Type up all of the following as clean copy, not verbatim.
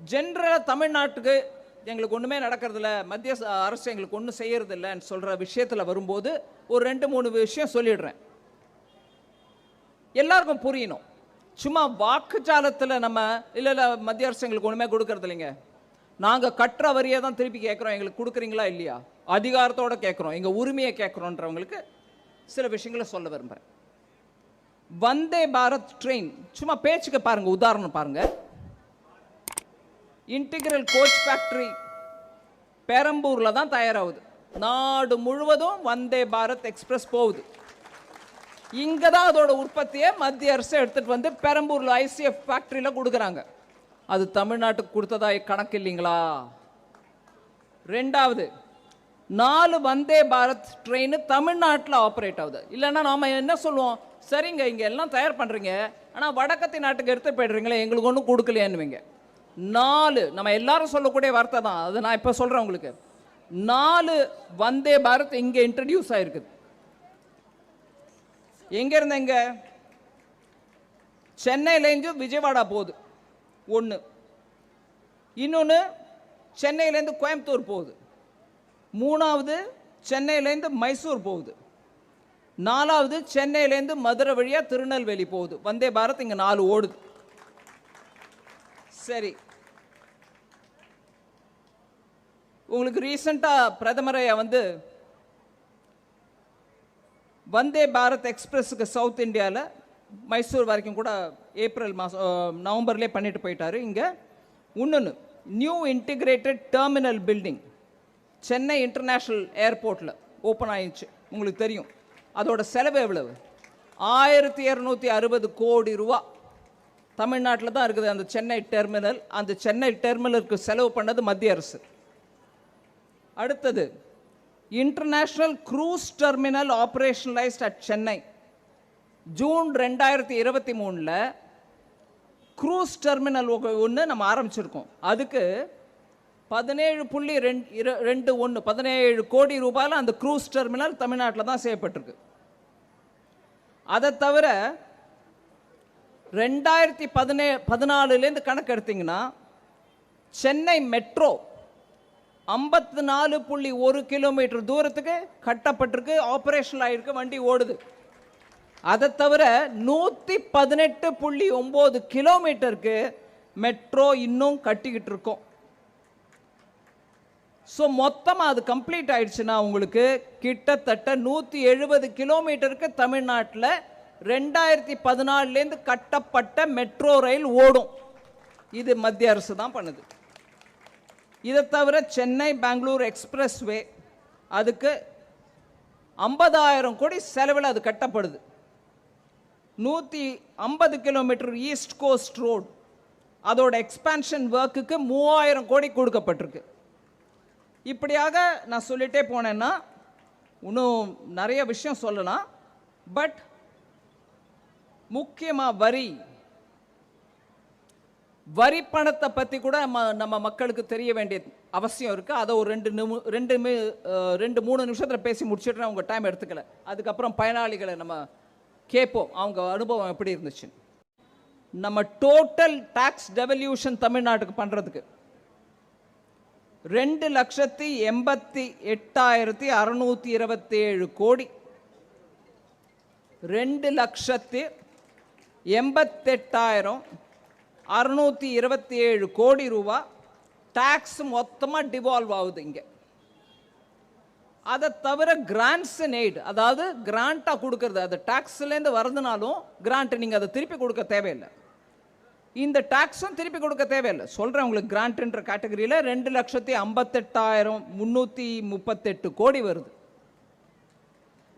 ஜென்ரலாக தமிழ்நாட்டுக்கு எங்களுக்கு ஒன்றுமே நடக்கிறதில்ல, மத்திய அரசு எங்களுக்கு ஒன்றும் செய்யறதில்லைன்னு சொல்கிற விஷயத்தில் வரும்போது ஒரு 2-3 விஷயம் சொல்லிடுறேன். எல்லாருக்கும் புரியணும். சும்மா வாக்குச்சாலத்தில் நம்ம இல்லை மத்திய அரசு எங்களுக்கு ஒன்றுமே கொடுக்கறது இல்லைங்க, நாங்கள் கட்டுற வரியை தான் திருப்பி கேட்குறோம், எங்களுக்கு கொடுக்குறீங்களா இல்லையா, அதிகாரத்தோடு கேட்குறோம், எங்கள் உரிமையை கேட்குறோன்றவங்களுக்கு சில விஷயங்களை சொல்ல விரும்புகிறேன். வந்தே பாரத் ட்ரெயின் சும்மா பேச்சுக்கு பாருங்கள், உதாரணம் பாருங்கள். இன்டிகிரல் கோச் ஃபேக்டரி பெரம்பூரில் தான் தயாராகுது. நாடு முழுவதும் வந்தே பாரத் எக்ஸ்பிரஸ் போகுது. இங்கே தான் அதோட உற்பத்தியை மத்திய அரசு எடுத்துகிட்டு வந்து பெரம்பூரில் ஐசிஎஃப் ஃபேக்ட்ரியில் கொடுக்குறாங்க. அது தமிழ்நாட்டுக்கு கொடுத்ததா கணக்கு இல்லைங்களா? ரெண்டாவது, 4 வந்தே பாரத் ட்ரெயின் தமிழ்நாட்டில் ஆப்ரேட் ஆகுது. இல்லைன்னா நாம் என்ன சொல்லுவோம், சரிங்க இங்கே எல்லாம் தயார் பண்ணுறீங்க, ஆனால் வடக்கத்தி நாட்டுக்கு எடுத்து போய்டுறீங்களே, எங்களுக்கு ஒன்றும் கொடுக்கலையான்னுவீங்க. 4 நம்ம எல்லாரும் சொல்லக்கூடிய வார்த்தை தான் அது. நான் இப்போ சொல்கிறேன் உங்களுக்கு, 4 வந்தே பாரத் இங்கே இன்ட்ரடியூஸ் ஆகிருக்குது. எங்கேருந்து எங்கே? சென்னையிலேருந்து விஜயவாடா போகுது ஒன்று, இன்னொன்று சென்னையிலேருந்து கோயம்புத்தூர் போகுது, 3வது சென்னையிலேருந்து மைசூர் போகுது, 4வது சென்னையிலேருந்து மதுரை வழியாக திருநெல்வேலி போகுது. வந்தே பாரத் இங்கே 4 ஓடுது. சரி, உங்களுக்கு ரீசெண்டாக பிரதமரை வந்து வந்தே பாரத் எக்ஸ்பிரஸுக்கு சவுத் இந்தியாவில் மைசூர் வரைக்கும் கூட ஏப்ரல் மாதம் நவம்பர்லேயே பண்ணிட்டு போயிட்டாரு. இங்கே இன்னொன்று new integrated terminal building Chennai international ஏர்போர்ட்டில் ஓப்பன் ஆயிடுச்சு. உங்களுக்கு தெரியும் அதோட செலவு எவ்வளவு? 1260 கோடி ரூபா. தமிழ்நாட்டில் தான் இருக்குது அந்த சென்னை டெர்மினல். அந்த சென்னை டெர்மினலுக்கு செலவு பண்ணது மத்திய அரசு. அடுத்தது international cruise terminal operationalised at Chennai. June 2023 cruise terminal ஒன்று நம்ம ஆரம்பிச்சிருக்கோம். அதுக்கு 17 கோடி ரூபாயில் அந்த க்ரூஸ் டெர்மினல் தமிழ்நாட்டில் தான் செய்யப்பட்டிருக்கு. அதை தவிர 2014 கணக்கு எடுத்தீங்கன்னா சென்னை மெட்ரோ 54.1 கிலோமீட்டர் தூரத்துக்கு கட்டப்பட்டிருக்கு, ஆப்ரேஷனல் ஆகிருக்கு, வண்டி ஓடுது. அதை தவிர 118.9 கிலோமீட்டருக்கு மெட்ரோ இன்னும் கட்டிக்கிட்டு இருக்கோம். ஸோ மொத்தமாக அது கம்ப்ளீட் ஆயிடுச்சுன்னா உங்களுக்கு கிட்டத்தட்ட 170 கிலோமீட்டருக்கு தமிழ்நாட்டில் 2014 கட்டப்பட்ட மெட்ரோ ரயில் ஓடும். இது மத்திய அரசு தான் பண்ணுது. இதை தவிர சென்னை பெங்களூர் எக்ஸ்பிரஸ் வே, அதுக்கு 50,000 கோடி செலவில் அது கட்டப்படுது. 150 கிலோமீட்டர் ஈஸ்ட் கோஸ்ட் ரோடு, அதோட எக்ஸ்பான்ஷன் ஒர்க்குக்கு 3000 கோடி கொடுக்கப்பட்டிருக்கு. இப்படியாக நான் சொல்லிட்டே போனேன்னா இன்னும் நிறைய விஷயம் சொல்லலாம். பட் முக்கியமாக வரி பணத்தை பற்றி கூட நம்ம மக்களுக்கு தெரிய வேண்டிய அவசியம் இருக்குது. அதை ஒரு 2-3 நிமிஷத்தில் பேசி முடிச்சுட்டு உங்கள் டைம் எடுத்துக்கல. அதுக்கப்புறம் பயனாளிகளை நம்ம கேட்போம் அவங்க அனுபவம் எப்படி இருந்துச்சு. நம்ம டோட்டல் டாக்ஸ் டெவல்யூஷன் தமிழ்நாட்டுக்கு பண்ணுறதுக்கு 2,88,627 கோடி. 2,88,627 கோடி ரூபா டாக்ஸ் மொத்தமாக டிவால்வ் ஆகுது இங்கே. அதை தவிர கிராண்ட்ஸ் அண்ட் எய்ட், அதாவது கிராண்டாக கொடுக்கறது, அது டாக்ஸ்லேருந்து வருதுனாலும் கிராண்ட் நீங்கள் அதை திருப்பி கொடுக்க தேவையில்லை. இந்த டாக்ஸும் திருப்பி கொடுக்க தேவையில்லை. சொல்கிறேன் உங்களுக்கு, கிராண்ட்ன்ற கேட்டகரியில் 2,58,338 கோடி வருது.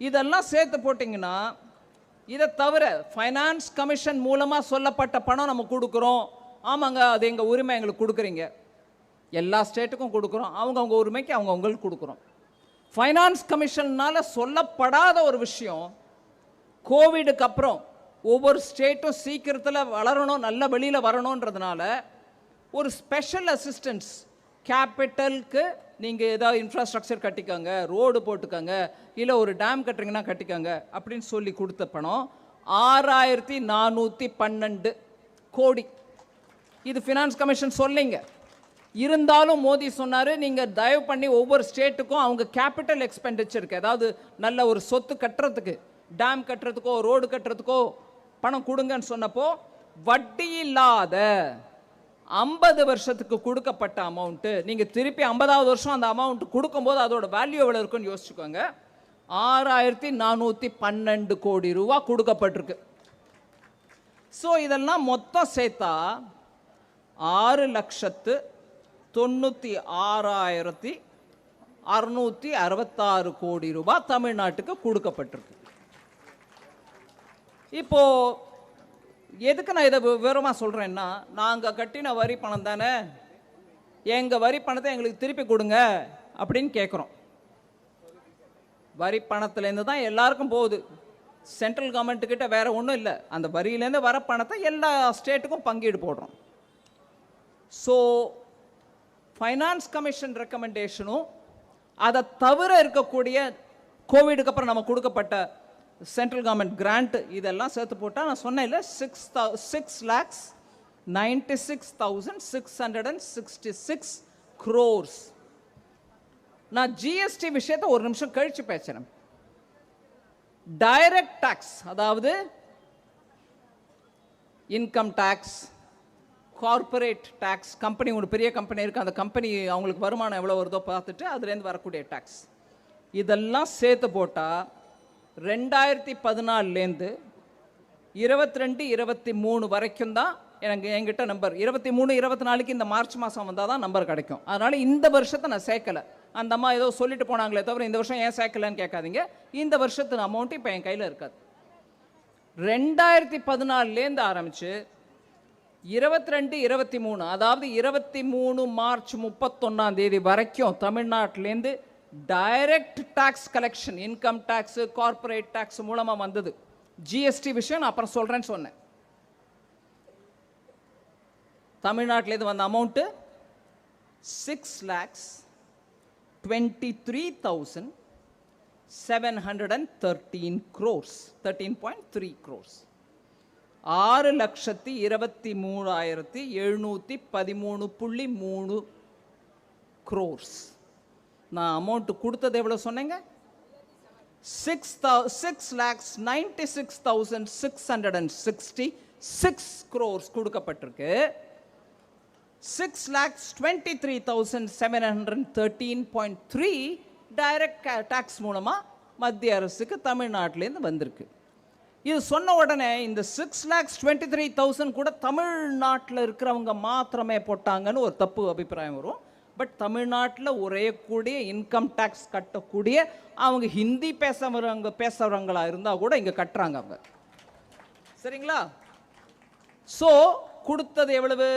இதெல்லாம் சேர்த்து போட்டிங்கன்னா, இதை தவிர ஃபைனான்ஸ் கமிஷன் மூலமாக சொல்லப்பட்ட பணம் நம்ம கொடுக்குறோம். ஆமாங்க, அது எங்கள் உரிமை, எங்களுக்கு கொடுக்குறீங்க. எல்லா ஸ்டேட்டுக்கும் கொடுக்குறோம், அவங்கவுங்க உரிமைக்கு அவங்கவுங்களுக்கு கொடுக்குறோம். ஃபைனான்ஸ் கமிஷன்னால் சொல்லப்படாத ஒரு விஷயம், கோவிடுக்கு அப்புறம் ஒவ்வொரு ஸ்டேட்டும் சீக்கிரத்தில் வளரணும், நல்ல வெளியில் வரணுன்றதுனால ஒரு ஸ்பெஷல் அசிஸ்டன்ஸ், கேபிட்டலுக்கு நீங்கள் ஏதாவது இன்ஃப்ராஸ்ட்ரக்சர் கட்டிக்கோங்க, ரோடு போட்டுக்கோங்க, இல்லை ஒரு டேம் கட்டுறீங்கன்னா கட்டிக்கோங்க அப்படின்னு சொல்லி கொடுத்த பணம் 6,412 கோடி. இது ஃபினான்ஸ் கமிஷன் சொல்லிங்க. இருந்தாலும் மோடி சொன்னார், நீங்கள் தயவு பண்ணி ஒவ்வொரு ஸ்டேட்டுக்கும் அவங்க கேபிட்டல் எக்ஸ்பெண்டிச்சருக்கு, அதாவது நல்ல ஒரு சொத்து கட்டுறதுக்கு, டேம் கட்டுறதுக்கோ ரோடு கட்டுறதுக்கோ பணம் கொடுங்கன்னு சொன்னப்போ வட்டி இல்லாத 50 வருஷத்துக்கு கொடுக்கப்பட்ட அமௌண்ட்டு, நீங்கள் திருப்பி 50வது வருஷம் அந்த அமௌண்ட் கொடுக்கும்போது அதோட வேல்யூ எவ்வளோ இருக்குன்னு யோசிச்சுக்கோங்க. 6412 கோடி ரூபா கொடுக்கப்பட்டிருக்கு. ஸோ இதெல்லாம் மொத்தம் சேர்த்தா 6,96,666 கோடி ரூபாய் தமிழ்நாட்டுக்கு கொடுக்கப்பட்டிருக்கு. இப்போ எதுக்கு நான் இதை விவரமாக சொல்கிறேன்னா, நாங்கள் கட்டின வரி பணம் தானே, எங்கள் வரி பணத்தை எங்களுக்கு திருப்பி கொடுங்க அப்படின்னு கேட்குறோம். வரி பணத்துலேருந்து தான் எல்லாருக்கும் போகுது. சென்ட்ரல் கவர்மெண்ட்டுக்கிட்ட வேறு ஒன்றும் இல்லை. அந்த வரியிலேருந்து வர பணத்தை எல்லா ஸ்டேட்டுக்கும் பங்கீடு போடுறோம். ஸோ ஃபைனான்ஸ் கமிஷன் ரெக்கமெண்டேஷனும் அதை தவிர இருக்கக்கூடிய கோவிடுக்கு அப்புறம் நம்ம கொடுக்கப்பட்ட சென்ட்ரல் கவர்மெண்ட் கிராண்ட் இதெல்லாம் சேர்த்து போட்டால் நான் சொன்னேன் இல்லை, 6,96,666 crores. நான் ஜிஎஸ்டி விஷயத்தை ஒரு நிமிஷம் கழிச்சு பேசுகிறேன். டைரக்ட் டாக்ஸ், அதாவது income tax, corporate tax, company ஒரு பெரிய கம்பெனி இருக்குது, அந்த கம்பெனி அவங்களுக்கு வருமானம் எவ்வளோ வருதோ பார்த்துட்டு அதுலேருந்து வரக்கூடிய டாக்ஸ், இதெல்லாம் சேர்த்து போட்டால் 2014லேருந்து 22-23 வரைக்கும் தான் என்கிட்ட நம்பர். 23-24க்கு இந்த மார்ச் மாதம் வந்தால் தான் நம்பர் கிடைக்கும். அதனால் இந்த வருஷத்தை நான் சேர்க்கலை. அந்த அம்மா ஏதோ சொல்லிட்டு போனாங்களே தவிர இந்த வருஷம் ஏன் சேர்க்கலன்னு கேட்காதீங்க. இந்த வருஷத்து அமௌண்ட் இப்போ என் கையில் இருக்காது. 2014லேருந்து ஆரம்பித்து 22-23, அதாவது 23 மார்ச் 31 வரைக்கும் தமிழ்நாட்டிலேருந்து direct tax collection, income tax, corporate tax மூலமாக வந்தது. ஜிஎஸ்டி விஷயம் நான் அப்புறம் சொல்கிறேன்னு சொன்னேன். தமிழ்நாட்டிலேருந்து வந்த அமௌண்ட்டு 6,23,713 crores, 13.3 crores. 6,23,713.3 crores. நான் அமௌண்ட்டு கொடுத்தது எவ்வளோ சொன்னேங்க? 6,96,666 crores கொடுக்கப்பட்டிருக்கு. 6,23,713.3 டைரக்ட் டாக்ஸ் மூலமாக மத்திய அரசுக்கு தமிழ்நாட்டிலேருந்து வந்திருக்கு. இது சொன்ன உடனே இந்த 6,23,000 கூட தமிழ்நாட்டில் இருக்கிறவங்க மாத்திரமே போட்டாங்கன்னு ஒரு தப்பு அபிப்பிராயம் வரும். பட் தமிழ்நாட்டில் ஒரே கூடிய இன்கம் டேக்ஸ் கட்டக்கூடிய அவங்க ஹிந்தி பேசுகிறவங்களா இருந்தால் கூட இங்கே கட்டுறாங்க அவங்க. சரிங்களா? ஸோ கொடுத்தது எவ்வளவு,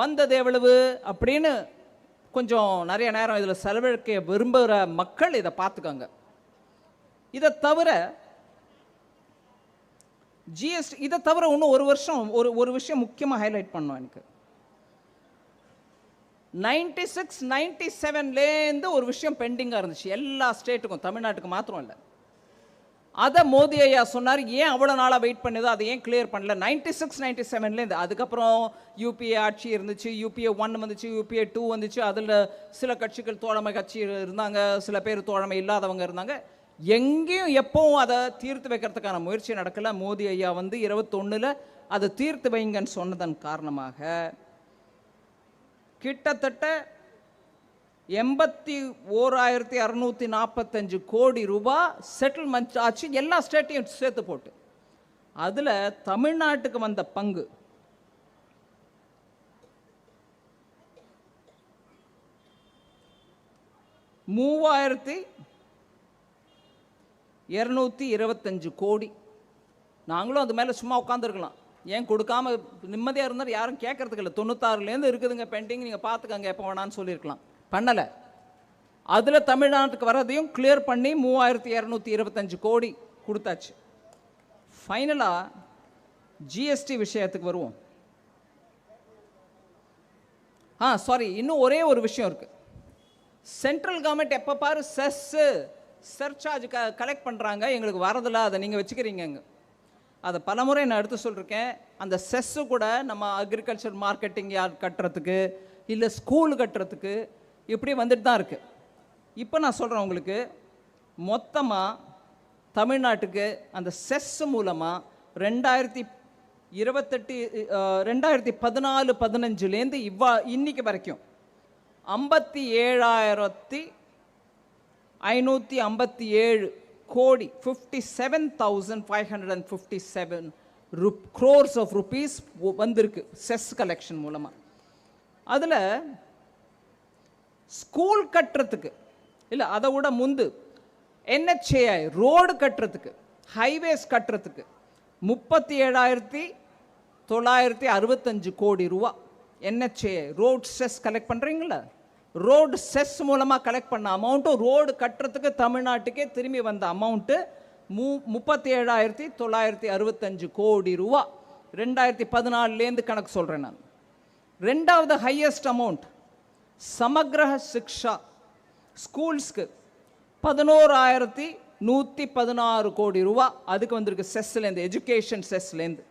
வந்தது எவ்வளவு அப்படின்னு கொஞ்சம் நிறைய நேரம் இதில் செலவழிக்க விரும்புகிற மக்கள் இதை பார்த்துக்கோங்க. இதை தவிர ஜிஎஸ்டி, இதை தவிர இன்னும் ஒரு விஷயம் முக்கியமாக ஹைலைட் பண்ணோம். எனக்கு 96-97லேருந்து ஒரு விஷயம் பெண்டிங்காக இருந்துச்சு எல்லா ஸ்டேட்டுக்கும், தமிழ்நாட்டுக்கு மாத்திரம் இல்லை. அதை மோடி ஐயா சொன்னார், ஏன் அவ்வளோ நாளாக வெயிட் பண்ணுதோ அதை ஏன் கிளியர் பண்ணல. 96-97லேருந்து அதுக்கப்புறம் யூபிஏ ஆட்சி இருந்துச்சு, UPA 1 வந்துச்சு, UPA 2 வந்துச்சு. அதில் சில கட்சிகள் தோழமை கட்சி இருந்தாங்க, சில பேர் தோழமை இல்லாதவங்க இருந்தாங்க. எங்கேயும் எப்பவும் அதை தீர்த்து வைக்கிறதுக்கான முயற்சி நடக்கலை. மோடி ஐயா வந்து 21ல் அதை தீர்த்து வைங்கன்னு சொன்னதன் காரணமாக கிட்டத்தட்ட 81,645 கோடி ரூபாய் செட்டில்மெண்ட் ஆச்சு எல்லா ஸ்டேட்டையும் சேர்த்து போட்டு. அதில் தமிழ்நாட்டுக்கு வந்த பங்கு $3,225 கோடி. நாங்களும் அது மேலே சும்மா உட்காந்துருக்கலாம், ஏன் கொடுக்காம நிம்மதியாக இருந்தால் யாரும் கேட்கறதுக்கு இல்லை. 96லேருந்து இருக்குதுங்க பெண்டிங், நீங்கள் பார்த்துக்கங்க எப்போ வேணான்னு சொல்லியிருக்கலாம், பண்ணலை. அதில் தமிழ்நாட்டுக்கு வரதையும் கிளியர் பண்ணி 3,225 கோடி கொடுத்தாச்சு. ஃபைனலாக ஜிஎஸ்டி விஷயத்துக்கு வருவோம். சாரி, இன்னும் ஒரே ஒரு விஷயம் இருக்குது. சென்ட்ரல் கவர்மெண்ட் எப்போ பாரு சர்சார்ஜ் கலெக்ட் பண்ணுறாங்க, எங்களுக்கு வரதில்லை, அதை நீங்கள் வச்சுக்கிறீங்க. அதை பலமுறை நான் எடுத்து சொல்லியிருக்கேன். அந்த செஸ்ஸு கூட நம்ம அக்ரிகல்ச்சர் மார்க்கெட்டிங் யார்ட் கட்டுறதுக்கு இல்லை ஸ்கூல் கட்டுறதுக்கு இப்படி வந்துட்டு தான் இருக்குது. இப்போ நான் சொல்கிறேன் உங்களுக்கு, மொத்தமாக தமிழ்நாட்டுக்கு அந்த செஸ் மூலமாக 2014-15 இன்னைக்கு வரைக்கும் 57,557 கோடி 57,557 crores of rupees வந்திருக்கு செஸ் கலெக்ஷன் மூலமாக. அதில் ஸ்கூல் கட்டுறதுக்கு இல்லை அதை விட முந்து NHAI ரோடு கட்டுறதுக்கு ஹைவேஸ் கட்டுறதுக்கு 37,965 கோடி ரூபா NHAI ரோட் செஸ் கலெக்ட் பண்ணுறீங்களா? ரோடு செஸ் மூலமாக கலெக்ட் பண்ண அமௌண்ட்டும் ரோடு கட்டுறதுக்கு தமிழ்நாட்டுக்கே திரும்பி வந்த அமௌண்ட்டு 37,965 கோடி ரூபா 2014 கணக்கு சொல்கிறேன் நான். ரெண்டாவது ஹையஸ்ட் அமௌண்ட் சமக்ர சிக்ஷா ஸ்கூல்ஸ்க்கு 11,116 கோடி ரூபா அதுக்கு வந்திருக்கு செஸ்லேருந்து, எஜுகேஷன் செஸ்லேருந்து.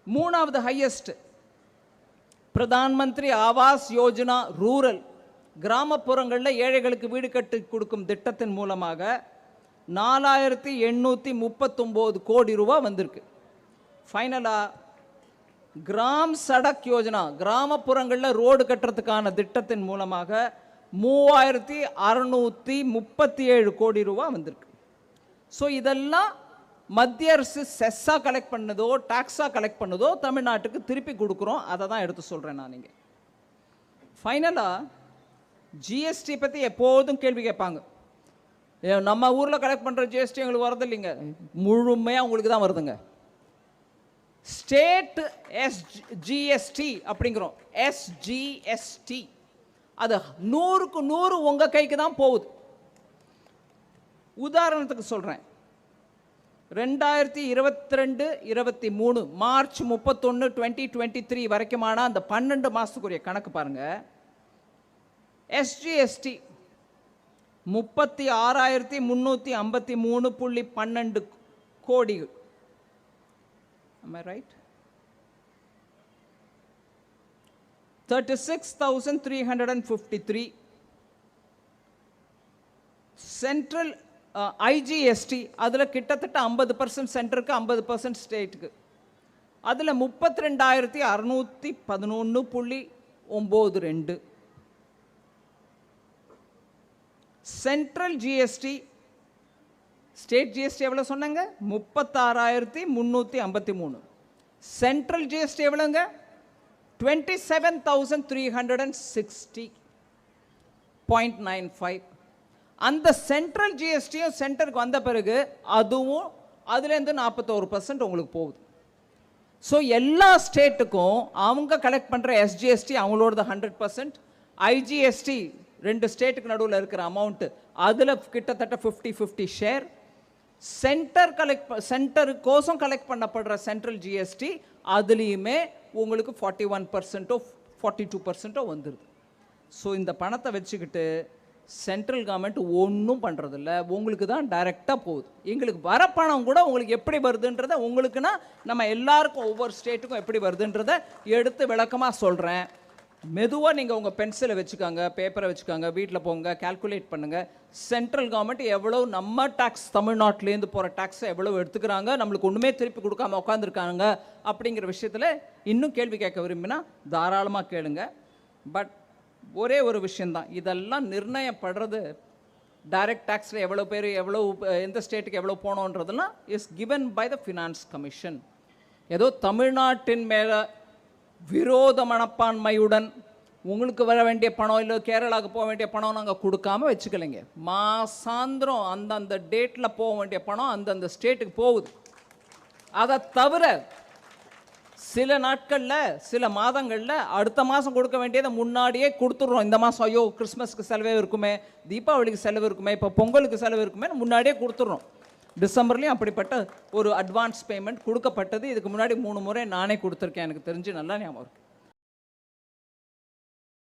மூணாவது ஹையஸ்ட் பிரதான் மந்திரி ஆவாஸ் யோஜனா ரூரல், கிராமப்புறங்களில் ஏழைகளுக்கு வீடு கட்டி கொடுக்கும் திட்டத்தின் மூலமாக 4,839 கோடி ரூபா வந்திருக்கு. ஃபைனலாக கிராம் சடக் யோஜனா, கிராமப்புறங்களில் ரோடு கட்டுறதுக்கான திட்டத்தின் மூலமாக 3,637 கோடி ரூபா வந்திருக்கு. ஸோ இதெல்லாம் மத்திய அரசு செஸ்ஸாக கலெக்ட் பண்ணதோ டாக்ஸாக கலெக்ட் பண்ணதோ தமிழ்நாட்டுக்கு திருப்பி கொடுக்குறோம். அதை தான் எடுத்து சொல்கிறேன் நான். நீங்கள் ஃபைனலாக ஜிஎஸ்டி பற்றி எப்போதும் கேள்வி கேட்பாங்க. நம்ம ஊரில் கலெக்ட் பண்ணுற ஜிஎஸ்டி எங்களுக்கு வரது இல்லைங்க, முழுமையாக உங்களுக்கு தான் வருதுங்க. ஸ்டேட் SGST அப்படிங்கிறோம், SGST அது 100க்கு 100 உங்கள் கைக்கு தான் போகுது. உதாரணத்துக்கு சொல்கிறேன், 2022-23 மார்ச் 31, 2023 வரைக்குமான அந்த 12 மாதத்துக்குரிய கணக்கு பாருங்கள். SGST 36,353.12 கோடி. Am I right? 36,353. Central IGST அதில் கிட்டத்தட்ட 50% சென்டருக்கு 50% ஸ்டேட்டுக்கு. அதில் 32,611.92. சென்ட்ரல் GST, ஸ்டேட் GST எவ்வளோ சொன்னாங்க? 36,353. சென்ட்ரல் GST எவ்வளோங்க? 27,360.95. அந்த சென்ட்ரல் ஜிஎஸ்டியும் சென்டருக்கு வந்த பிறகு அதுவும் அதுலேருந்து 41% உங்களுக்கு போகுது. ஸோ எல்லா ஸ்டேட்டுக்கும் அவங்க கலெக்ட் பண்ணுற SGST அவங்களோட 100%, IGST 2 ஸ்டேட்டுக்கு நடுவில் இருக்கிற அமௌண்ட்டு அதில் கிட்டத்தட்ட 50-50 ஷேர். சென்டருக்கோசம் கலெக்ட் பண்ணப்படுற சென்ட்ரல் GST அதுலேயுமே உங்களுக்கு 41%, 42% வந்துடுது. ஸோ இந்த பணத்தை வச்சுக்கிட்டு சென்ட்ரல் கவர்மெண்ட் ஒன்றும் பண்ணுறதில்ல, உங்களுக்கு தான் டைரெக்டாக போகுது. எங்களுக்கு வர பணம் கூட உங்களுக்கு எப்படி வருதுன்றதை உங்களுக்குன்னா நம்ம எல்லாருக்கும் ஒவ்வொரு ஸ்டேட்டுக்கும் எப்படி வருதுன்றதை எடுத்து விளக்கமாக சொல்கிறேன். மெதுவாக நீங்கள் உங்கள் பென்சிலை வச்சுக்கோங்க, பேப்பரை வச்சுக்கோங்க, வீட்டில் போங்க, கால்குலேட் பண்ணுங்கள். சென்ட்ரல் கவர்மெண்ட் எவ்வளோ நம்ம டேக்ஸ் தமிழ்நாட்டிலேருந்து போகிற டேக்ஸை எவ்வளோ எடுத்துக்கிறாங்க, நம்மளுக்கு ஒன்றுமே திருப்பி கொடுக்காம உட்காந்துருக்காங்க அப்படிங்கிற விஷயத்தில் இன்னும் கேள்வி கேட்க விரும்பினா தாராளமாக கேளுங்க. பட் ஒரே ஒரு விஷயந்தான், இதெல்லாம் நிர்ணயப்படுறது டைரக்ட் டேக்ஸில் எவ்வளோ பேர் எவ்வளோ எந்த ஸ்டேட்டுக்கு எவ்வளோ போனோன்றதெல்லாம் is given by the finance commission. ஏதோ தமிழ்நாட்டின் மேலே விரோத மனப்பான்மையுடன் உங்களுக்கு வர வேண்டிய பணம் இல்லை கேரளாவுக்கு போக வேண்டிய பணம் நாங்கள் கொடுக்காம வச்சுக்கலைங்க. மாசாந்திரம் அந்தந்த டேட்டில் போக வேண்டிய பணம் அந்தந்த ஸ்டேட்டுக்கு போகுது. அதை தவிர சில நாட்களில் சில மாதங்களில் அடுத்த மாதம் கொடுக்க வேண்டியதை முன்னாடியே கொடுத்துட்றோம். இந்த மாதம் ஐயோ கிறிஸ்மஸ்க்கு செலவே இருக்குமே, தீபாவளிக்கு செலவு இருக்குமே, இப்போ பொங்கலுக்கு செலவு இருக்குமே முன்னாடியே கொடுத்துட்றோம். டிசம்பர்லேயும் அப்படிப்பட்ட ஒரு அட்வான்ஸ் பேமெண்ட் கொடுக்கப்பட்டது. இதுக்கு முன்னாடி 3 முறை நானே கொடுத்துருக்கேன், எனக்கு தெரிஞ்சு நல்லா ஞாபகம் இருக்குது.